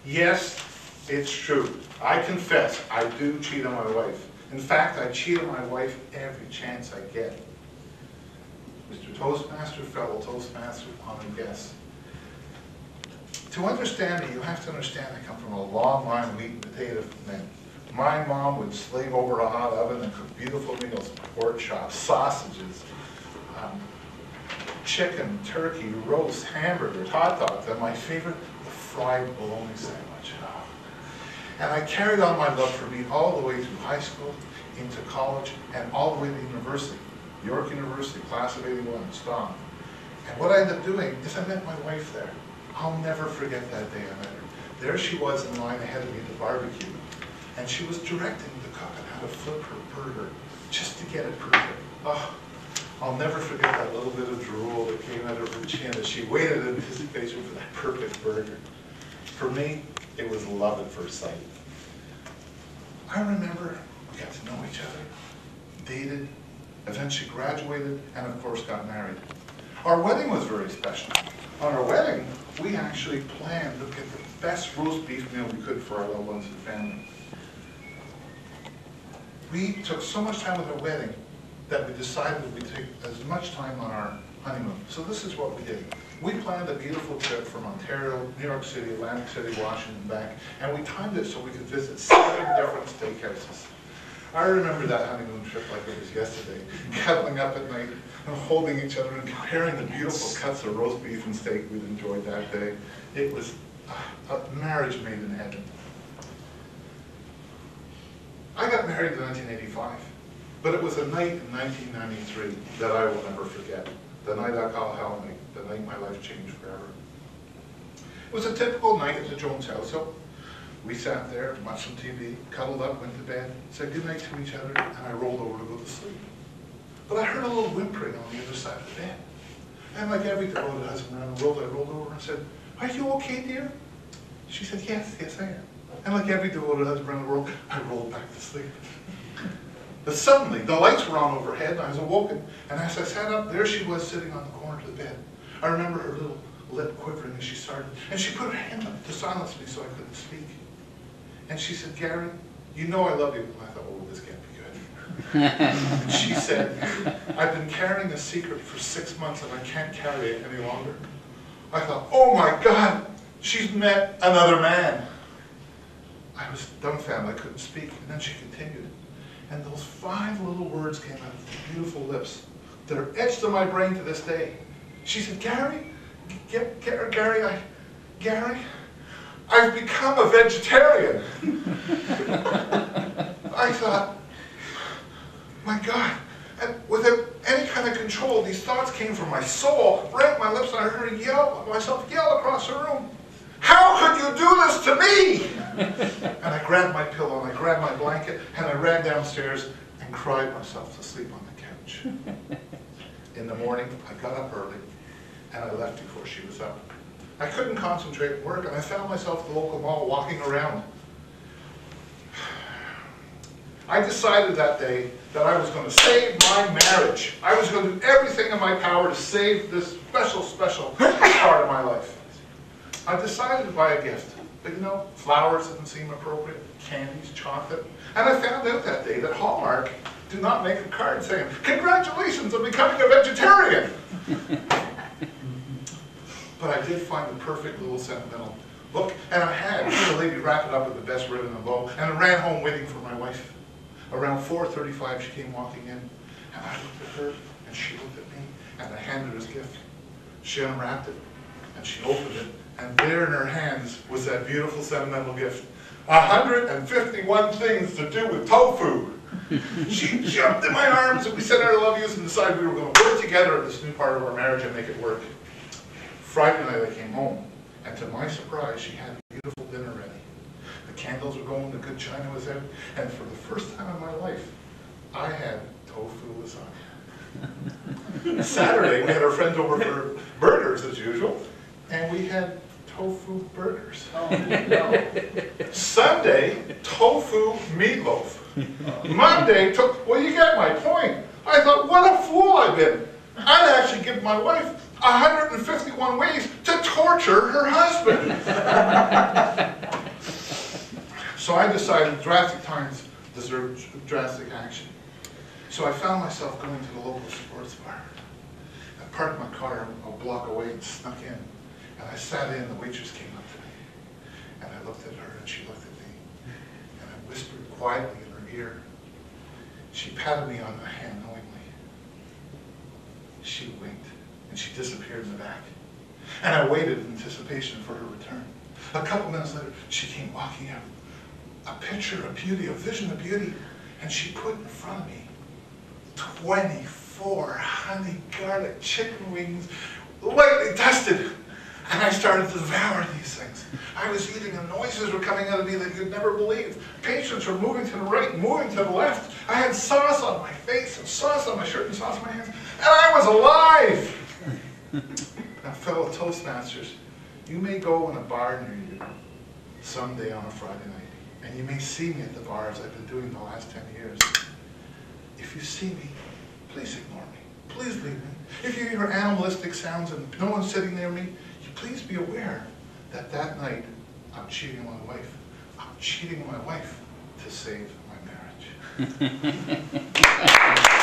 Yes, it's true. I confess, I do cheat on my wife. In fact, I cheat on my wife every chance I get. Mr. Toastmaster, fellow Toastmaster, honored guests. To understand me, you have to understand I come from a long line of meat and potato men. My mom would slave over a hot oven and cook beautiful meals, pork chops, sausages, chicken, turkey, roast, hamburgers, hot dogs, and my favorite, the fried bologna sandwich. And I carried on my love for meat all the way through high school, into college, and all the way to university. York University, class of '81, Stom. And what I ended up doing is I met my wife there. I'll never forget that day I met her. There she was in line ahead of me at the barbecue, and she was directing the cook on how to flip her burger, just to get it perfect. Oh, I'll never forget that little bit of drool that came out of her chin as she waited in anticipation for that perfect burger. For me, it was love at first sight. I remember we got to know each other, dated, eventually graduated, and of course got married. Our wedding was very special. On our wedding, we actually planned to get the best roast beef meal we could for our loved ones and family. We took so much time with our wedding that we decided that we'd take as much time on our honeymoon. So this is what we did. We planned a beautiful trip from Ontario, New York City, Atlantic City, Washington, back, and we timed it so we could visit 7 different steakhouses. I remember that honeymoon trip like it was yesterday, cuddling up at night, and holding each other and comparing the beautiful cuts of roast beef and steak we'd enjoyed that day. It was a marriage made in heaven. I got married in 1985, but it was a night in 1993 that I will never forget. The night I call Hell Night, the night my life changed forever. It was a typical night at the Jones household. We sat there, watched some TV, cuddled up, went to bed, said goodnight to each other, and I rolled over to go to sleep. But I heard a little whimpering on the other side of the bed. And like every devoted husband around the world, I rolled over and said, "Are you okay, dear?" She said, yes, I am. And like every devoted husband around the world, I rolled back to sleep. But suddenly, the lights were on overhead, and I was awoken. And as I sat up, there she was sitting on the corner of the bed. I remember her little lip quivering as she started. And she put her hand up to silence me so I couldn't speak. And she said, "Gary, you know I love you." And I thought, oh, this can't be good. And she said, "I've been carrying a secret for 6 months and I can't carry it any longer." I thought, oh my God, she's met another man. I was dumbfounded, I couldn't speak. And then she continued. And those 5 little words came out of the beautiful lips that are etched in my brain to this day. She said, Gary, I've become a vegetarian. I thought, my God. And without any kind of control, these thoughts came from my soul, right at my lips, and I heard myself yell across the room, "How could you do this to me?" And I grabbed my pillow, and I grabbed my blanket, and I ran downstairs and cried myself to sleep on the couch. In the morning, I got up early, and I left before she was up. I couldn't concentrate at work, and I found myself at the local mall walking around. I decided that day that I was going to save my marriage. I was going to do everything in my power to save this special, special part of my life. I decided to buy a gift. But you know, flowers didn't seem appropriate, candies, chocolate. And I found out that day that Hallmark do not make a card saying, "Congratulations on becoming a vegetarian." But I did find the perfect little sentimental book, and I had the lady wrap it up with the best ribbon and bow, and I ran home waiting for my wife. Around 4:35, she came walking in, and I looked at her, and she looked at me, and I handed her this gift. She unwrapped it, and she opened it, and there in her hands was that beautiful sentimental gift. 151 things to do with tofu. She jumped in my arms, and we said our love yous and decided we were going to work together at this new part of our marriage and make it work. Friday night I came home, and to my surprise, she had a beautiful dinner ready. The candles were going, the good china was out, and for the first time in my life, I had tofu lasagna. Saturday, we had our friends over for burgers as usual, and we had tofu burgers. Oh, no. Sunday, tofu meatloaf. Monday, well, you get my point. I thought, what a fool I've been. I'd actually give my wife 151 ways to torture her husband. So I decided drastic times deserve drastic action. So I found myself going to the local sports bar. I parked my car a block away and snuck in. And I sat in, the waitress came up to me. And I looked at her and she looked at me. And I whispered quietly in her ear. She patted me on the hand knowingly. She winked and she disappeared in the back. And I waited in anticipation for her return. A couple minutes later, she came walking out. A picture of beauty, a vision of beauty. And she put in front of me 24 honey garlic chicken wings, lightly dusted. And I started to devour these things. I was eating and noises were coming out of me that you'd never believe. Patients were moving to the right, moving to the left. I had sauce on my face and sauce on my shirt and sauce on my hands. And I was alive! Now, fellow Toastmasters, you may go in a bar near you someday on a Friday night. And you may see me at the bars I've been doing the last 10 years. If you see me, please ignore me. Please leave me. If you hear animalistic sounds and no one's sitting near me, please be aware that that night I'm cheating on my wife. I'm cheating on my wife to save my marriage.